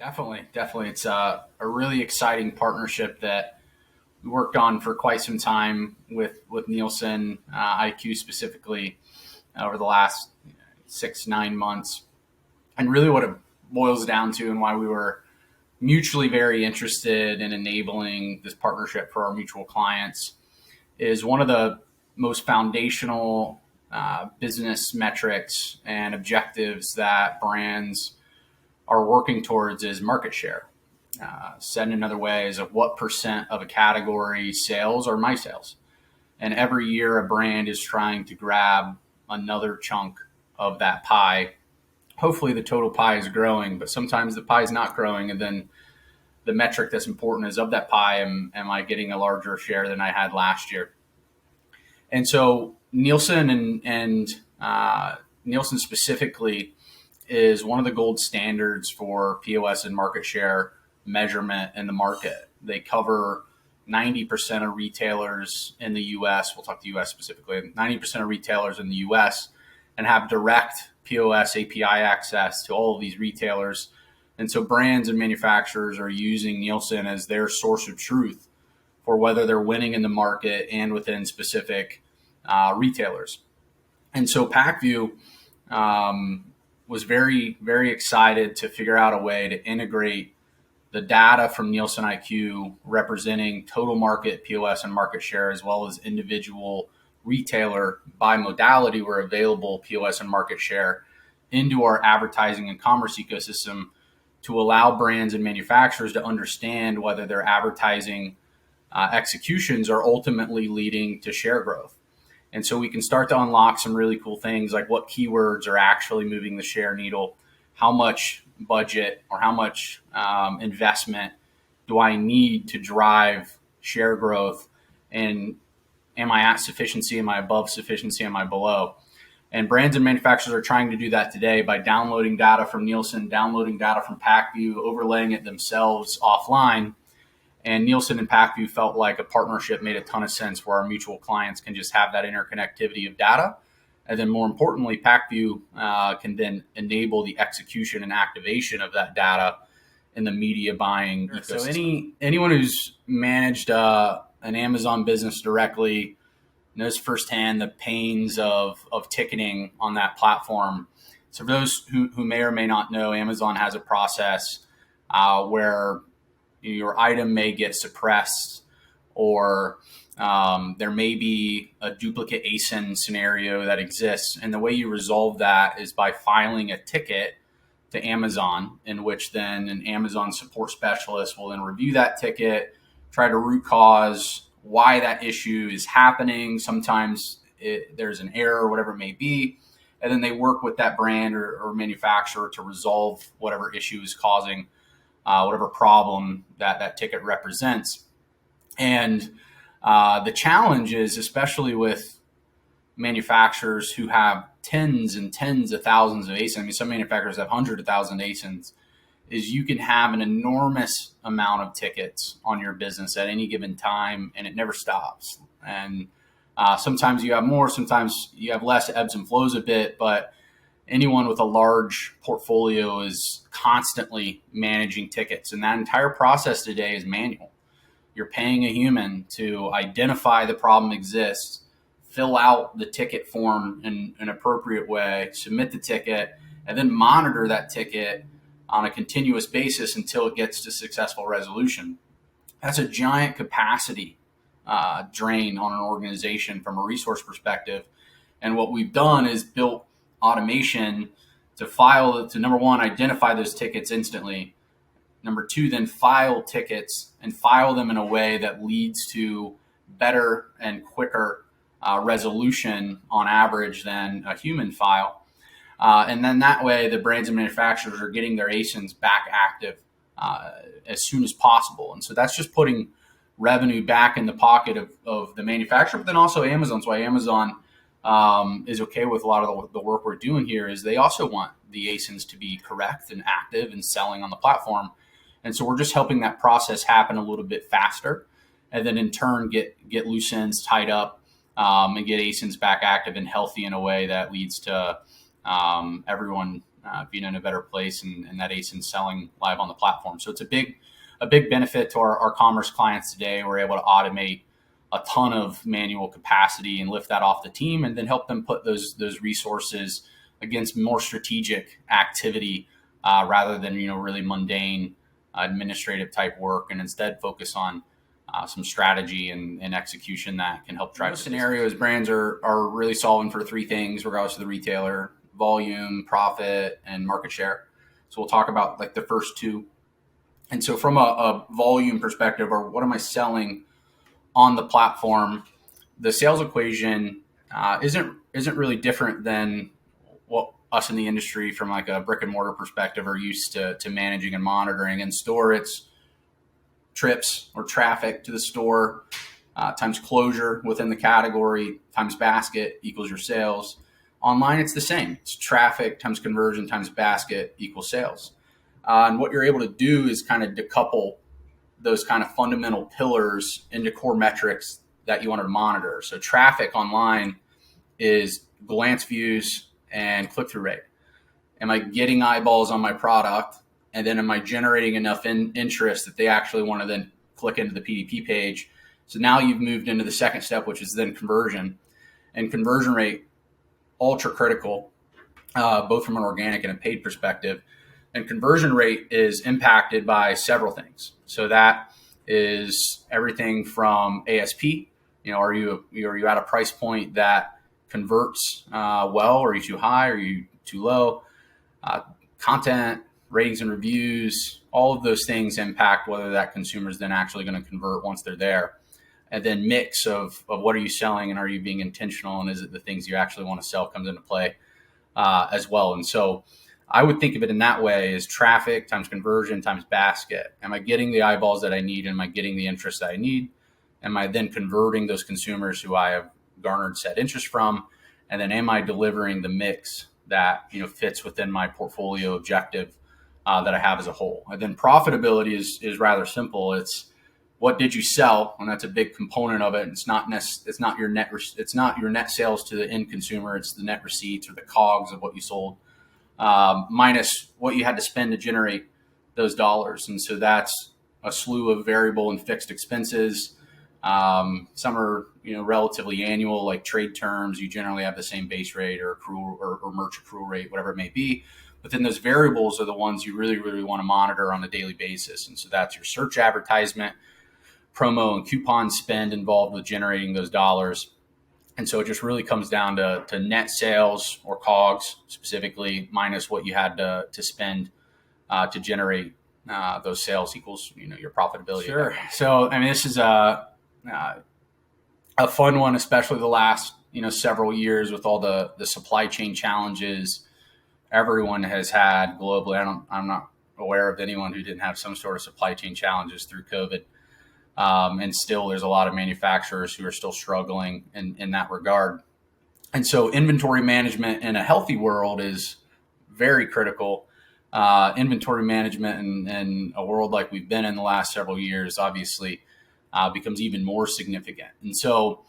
Definitely. It's a really exciting partnership that we worked on for quite some time with Nielsen IQ specifically over the last 6 9 months. And really, what it boils down to, and why we were mutually very interested in enabling this partnership for our mutual clients, is one of the most foundational business metrics and objectives that brands are working towards is market share. Said in another way, is of what percent of a category sales are my sales. And every year a brand is trying to grab another chunk of that pie. Hopefully the total pie is growing, but sometimes the pie is not growing. And then the metric that's important is, of that pie, am I getting a larger share than I had last year? And so Nielsen and Nielsen specifically is one of the gold standards for POS and market share measurement in the market. They cover 90% of retailers in the US. We'll talk to US specifically. 90% of retailers in the US, and have direct POS API access to all of these retailers. And so brands and manufacturers are using Nielsen as their source of truth for whether they're winning in the market and within specific retailers. And so Pacvue was very, very excited to figure out a way to integrate the data from NielsenIQ representing total market POS and market share, as well as individual retailer by modality where available POS and market share, into our advertising and commerce ecosystem, to allow brands and manufacturers to understand whether their advertising executions are ultimately leading to share growth. And so we can start to unlock some really cool things, like what keywords are actually moving the share needle, how much budget or how much investment do I need to drive share growth, and am I at sufficiency, am I above sufficiency, am I below? And brands and manufacturers are trying to do that today by downloading data from Nielsen, downloading data from Pacvue, overlaying it themselves offline. And Nielsen and Pacvue felt like a partnership made a ton of sense, where our mutual clients can just have that interconnectivity of data. And then more importantly, Pacvue can then enable the execution and activation of that data in the media buying ecosystem. So anyone who's managed an Amazon business directly knows firsthand the pains of ticketing on that platform. So for those who may or may not know, Amazon has a process where your item may get suppressed, or there may be a duplicate ASIN scenario that exists. And the way you resolve that is by filing a ticket to Amazon, in which then an Amazon support specialist will then review that ticket, try to root cause why that issue is happening. Sometimes there's an error, whatever it may be. And then they work with that brand or manufacturer to resolve whatever issue is causing whatever problem that ticket represents. And the challenge is, especially with manufacturers who have tens and tens of thousands of ASINs, I mean, some manufacturers have hundreds of thousands of ASINs, is you can have an enormous amount of tickets on your business at any given time, and it never stops. And sometimes you have more, sometimes you have less, it ebbs and flows a bit, but anyone with a large portfolio is constantly managing tickets. And that entire process today is manual. You're paying a human to identify the problem exists, fill out the ticket form in an appropriate way, submit the ticket, and then monitor that ticket on a continuous basis until it gets to successful resolution. That's a giant capacity drain on an organization from a resource perspective. And what we've done is built automation to number one, identify those tickets instantly. Number two, then file tickets and file them in a way that leads to better and quicker resolution on average than a human file. And then that way, the brands and manufacturers are getting their ASINs back active as soon as possible. And so that's just putting revenue back in the pocket of the manufacturer, but then also Amazon's. Why Amazon is okay with a lot of the work we're doing here is they also want the ASINs to be correct and active and selling on the platform. And so we're just helping that process happen a little bit faster, and then in turn get loose ends tied up and get ASINs back active and healthy in a way that leads to everyone being in a better place and that ASIN's selling live on the platform. So it's a big benefit to our commerce clients today. We're able to automate a ton of manual capacity and lift that off the team, and then help them put those resources against more strategic activity rather than really mundane administrative type work, and instead focus on some strategy and execution that can help drive scenarios. Brands are really solving for three things, regardless of the retailer: volume, profit, and market share. So we'll talk about like the first two. And so from a volume perspective, or what am I selling on the platform, the sales equation isn't really different than what us in the industry from like a brick and mortar perspective are used to managing and monitoring. In store, it's trips or traffic to the store times closure within the category times basket equals your sales. Online, it's the same. It's traffic times conversion times basket equals sales. And what you're able to do is kind of decouple those kind of fundamental pillars into core metrics that you want to monitor. So traffic online is glance views and click-through rate. Am I getting eyeballs on my product? And then am I generating enough interest that they actually want to then click into the PDP page? So now you've moved into the second step, which is then conversion. And conversion rate, ultra critical, both from an organic and a paid perspective. And conversion rate is impacted by several things. So that is everything from ASP. Are you at a price point that converts well? Are you too high? Are you too low? Content, ratings and reviews, all of those things impact whether that consumer is then actually going to convert once they're there. And then mix of what are you selling, and are you being intentional, and is it the things you actually want to sell comes into play as well. And so I would think of it in that way, as traffic times conversion times basket. Am I getting the eyeballs that I need? Am I getting the interest that I need? Am I then converting those consumers who I have garnered said interest from? And then am I delivering the mix that fits within my portfolio objective that I have as a whole? And then profitability is rather simple. It's what did you sell, and that's a big component of it. It's not your net sales to the end consumer. It's the net receipts or the COGS of what you sold, minus what you had to spend to generate those dollars. And so that's a slew of variable and fixed expenses. Some are relatively annual, like trade terms. You generally have the same base rate or accrual or merch accrual rate, whatever it may be. But then those variables are the ones you really, really want to monitor on a daily basis. And so that's your search advertisement, promo and coupon spend involved with generating those dollars. And so it just really comes down to net sales, or COGS specifically, minus what you had to spend to generate those sales equals your profitability. Sure. So this is a fun one, especially the last several years with all the supply chain challenges everyone has had globally. I'm not aware of anyone who didn't have some sort of supply chain challenges through COVID. And still there's a lot of manufacturers who are still struggling in that regard. And so inventory management in a healthy world is very critical. Inventory management in a world like we've been in the last several years, obviously, becomes even more significant. And so,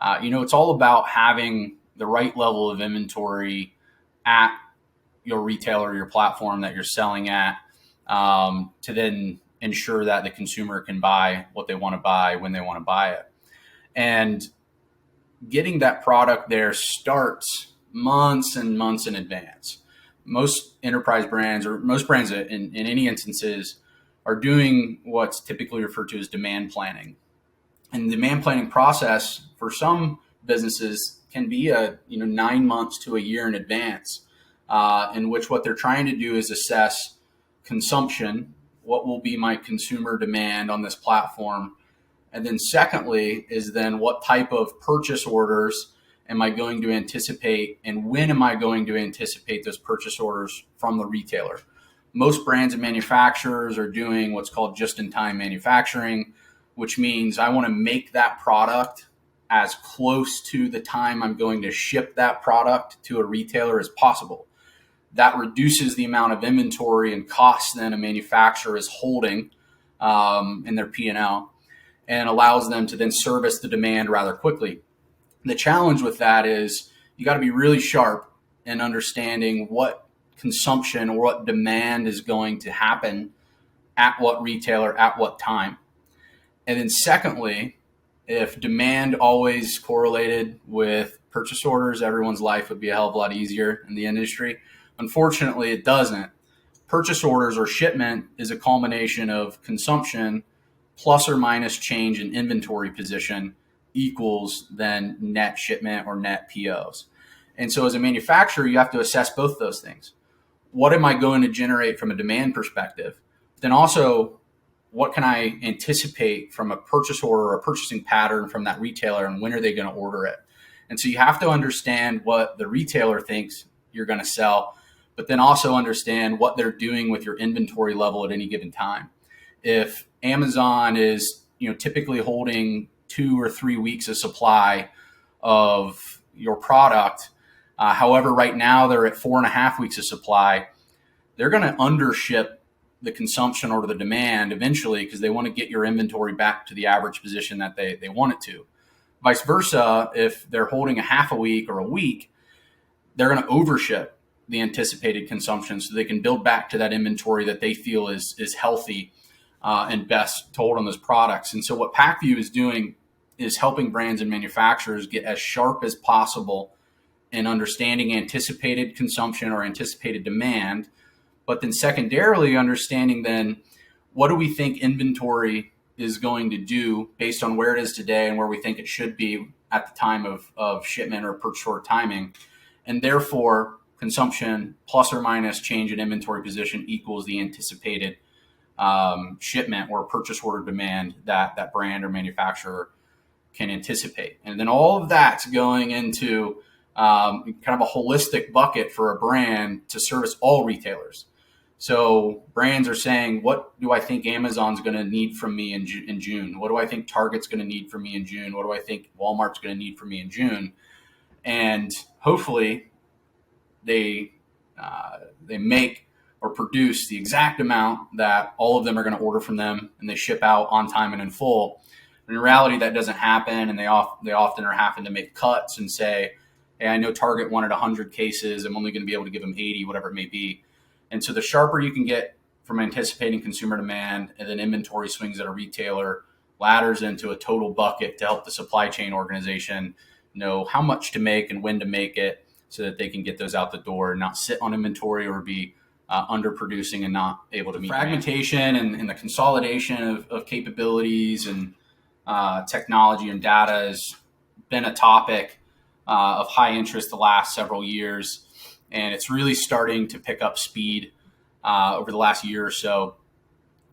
it's all about having the right level of inventory at your retailer or your platform that you're selling at, to then ensure that the consumer can buy what they want to buy when they want to buy it. And getting that product there starts months and months in advance. Most enterprise brands, or most brands in any instances, are doing what's typically referred to as demand planning. And the demand planning process for some businesses can be 9 months to a year in advance, in which what they're trying to do is assess consumption. What will be my consumer demand on this platform? And then secondly is then what type of purchase orders am I going to anticipate, and when am I going to anticipate those purchase orders from the retailer? Most brands and manufacturers are doing what's called just-in-time manufacturing, which means I want to make that product as close to the time I'm going to ship that product to a retailer as possible. That reduces the amount of inventory and costs then a manufacturer is holding in their P&L, and allows them to then service the demand rather quickly. The challenge with that is you got to be really sharp in understanding what consumption or what demand is going to happen at what retailer at what time. And then secondly, if demand always correlated with purchase orders, everyone's life would be a hell of a lot easier in the industry. Unfortunately, it doesn't. Purchase orders or shipment is a culmination of consumption plus or minus change in inventory position equals then net shipment or net POs. And so as a manufacturer, you have to assess both those things. What am I going to generate from a demand perspective? Then also, what can I anticipate from a purchase order or a purchasing pattern from that retailer, and when are they going to order it? And so you have to understand what the retailer thinks you're going to sell, but then also understand what they're doing with your inventory level at any given time. If Amazon is, typically holding 2 or 3 weeks of supply of your product, however, right now they're at 4.5 weeks of supply, they're going to undership the consumption or the demand eventually because they want to get your inventory back to the average position that they want it to. Vice versa, if they're holding a half a week or a week, they're going to overship the anticipated consumption so they can build back to that inventory that they feel is healthy and best to hold on those products. And so what Pacvue is doing is helping brands and manufacturers get as sharp as possible in understanding anticipated consumption or anticipated demand, but then secondarily understanding then what do we think inventory is going to do based on where it is today and where we think it should be at the time of shipment or purchase order timing. And therefore, consumption plus or minus change in inventory position equals the anticipated shipment or purchase order demand that brand or manufacturer can anticipate. And then all of that's going into kind of a holistic bucket for a brand to service all retailers. So brands are saying, what do I think Amazon's going to need from me in June? What do I think Target's going to need from me in June? What do I think Walmart's going to need from me in June? And hopefully they make or produce the exact amount that all of them are going to order from them, and they ship out on time and in full. And in reality, that doesn't happen, and they often are having to make cuts and say, hey, I know Target wanted 100 cases. I'm only going to be able to give them 80, whatever it may be. And so the sharper you can get from anticipating consumer demand and then inventory swings at a retailer ladders into a total bucket to help the supply chain organization know how much to make and when to make it so that they can get those out the door and not sit on inventory or be underproducing and not able to meet fragmentation and the consolidation of capabilities and technology and data has been a topic of high interest the last several years. And it's really starting to pick up speed over the last year or so.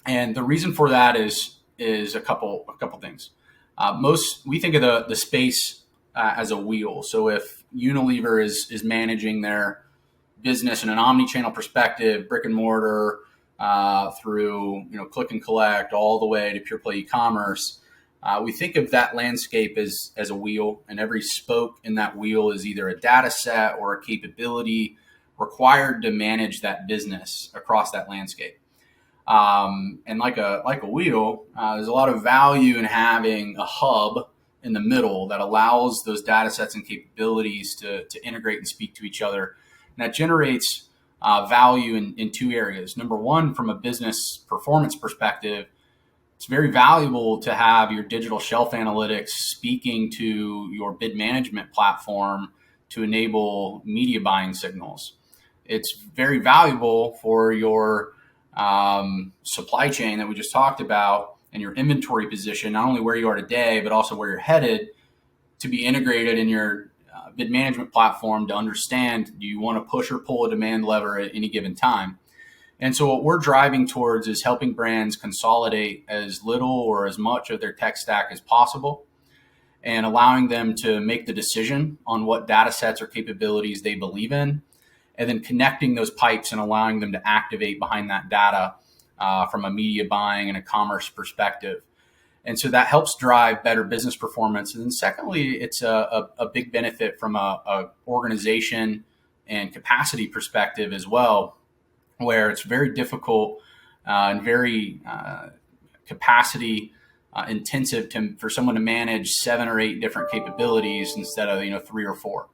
And the reason for that is a couple things. We think of the space as a wheel. So if Unilever is managing their business in an omnichannel perspective, brick and mortar, through click and collect, all the way to pure play e-commerce, we think of that landscape as a wheel, and every spoke in that wheel is either a data set or a capability required to manage that business across that landscape. And like a wheel, there's a lot of value in having a hub in the middle that allows those data sets and capabilities to integrate and speak to each other. And that generates value in two areas. Number one, from a business performance perspective, it's very valuable to have your digital shelf analytics speaking to your bid management platform to enable media buying signals. It's very valuable for your supply chain that we just talked about and your inventory position, not only where you are today, but also where you're headed, to be integrated in your bid management platform to understand, do you want to push or pull a demand lever at any given time? And so what we're driving towards is helping brands consolidate as little or as much of their tech stack as possible and allowing them to make the decision on what data sets or capabilities they believe in, and then connecting those pipes and allowing them to activate behind that data from a media buying and a commerce perspective. And so that helps drive better business performance. And then secondly, it's a big benefit from a organization and capacity perspective as well, where it's very difficult and very capacity intensive for someone to manage 7 or 8 different capabilities instead of 3 or 4.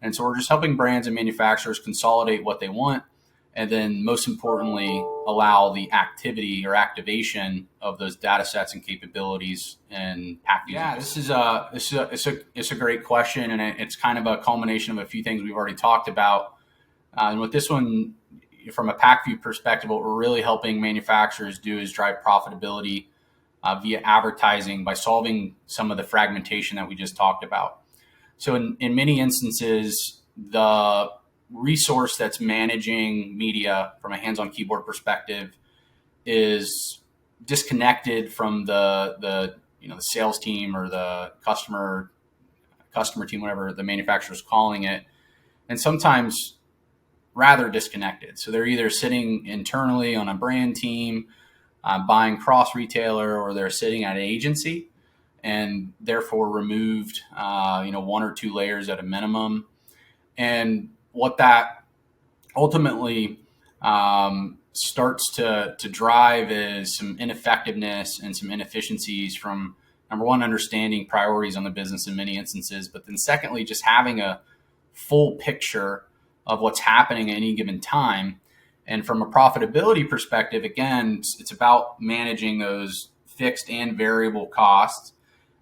And so we're just helping brands and manufacturers consolidate what they want and then most importantly, allow the activity or activation of those data sets and capabilities in Pacvue. Yeah, it's a great question, and it's kind of a culmination of a few things we've already talked about. And with this one, from a Pacvue perspective, what we're really helping manufacturers do is drive profitability via advertising by solving some of the fragmentation that we just talked about. So in many instances, the resource that's managing media from a hands-on keyboard perspective is disconnected from the sales team or the customer team, whatever the manufacturer is calling it, and sometimes rather disconnected. So they're either sitting internally on a brand team, buying cross retailer, or they're sitting at an agency and therefore removed, one or two layers at a minimum. And what that ultimately starts to drive is some ineffectiveness and some inefficiencies from, number one, understanding priorities on the business in many instances, but then secondly, just having a full picture of what's happening at any given time. And from a profitability perspective, again, it's about managing those fixed and variable costs.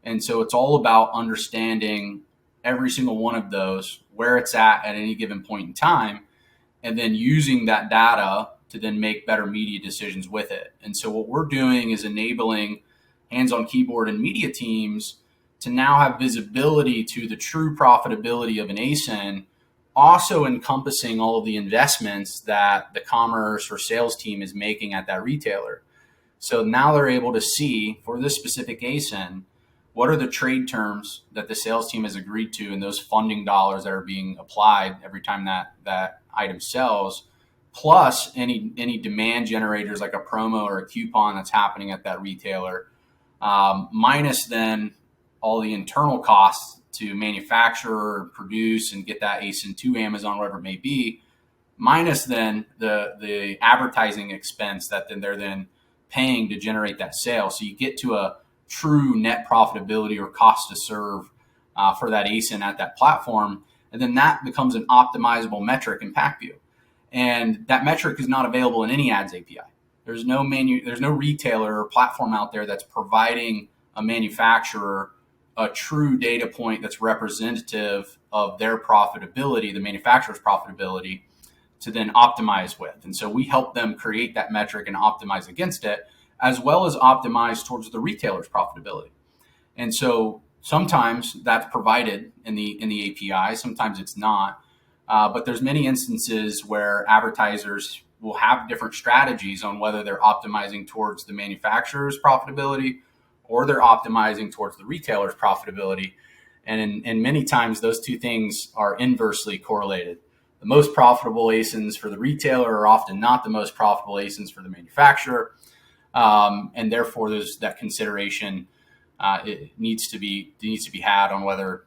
And so it's all about understanding every single one of those, where it's at any given point in time, and then using that data to then make better media decisions with it. And so what we're doing is enabling hands-on keyboard and media teams to now have visibility to the true profitability of an ASIN, also encompassing all of the investments that the commerce or sales team is making at that retailer. So now they're able to see, for this specific ASIN, what are the trade terms that the sales team has agreed to, and those funding dollars that are being applied every time that item sells, plus any demand generators like a promo or a coupon that's happening at that retailer, minus then all the internal costs to manufacture, produce, and get that ASIN to Amazon, whatever it may be, minus then the advertising expense that then they're paying to generate that sale. So you get to a true net profitability or cost to serve for that ASIN at that platform. And then that becomes an optimizable metric in Pacvue. And that metric is not available in any ads API. There's no retailer or platform out there that's providing a manufacturer a true data point that's representative of their profitability, the manufacturer's profitability, to then optimize with. And so we help them create that metric and optimize against it, as well as optimize towards the retailer's profitability. And so sometimes that's provided in the API, sometimes it's not. But there's many instances where advertisers will have different strategies on whether they're optimizing towards the manufacturer's profitability or they're optimizing towards the retailer's profitability. And in many times, those two things are inversely correlated. The most profitable ASINs for the retailer are often not the most profitable ASINs for the manufacturer. And therefore, there's that consideration it needs to be had on whether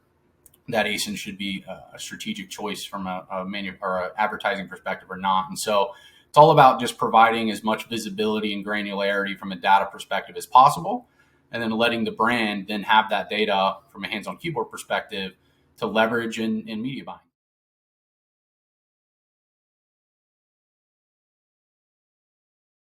that ASIN should be a strategic choice from a menu or an advertising perspective or not. And so it's all about just providing as much visibility and granularity from a data perspective as possible, and then letting the brand then have that data from a hands-on keyboard perspective to leverage in media buying.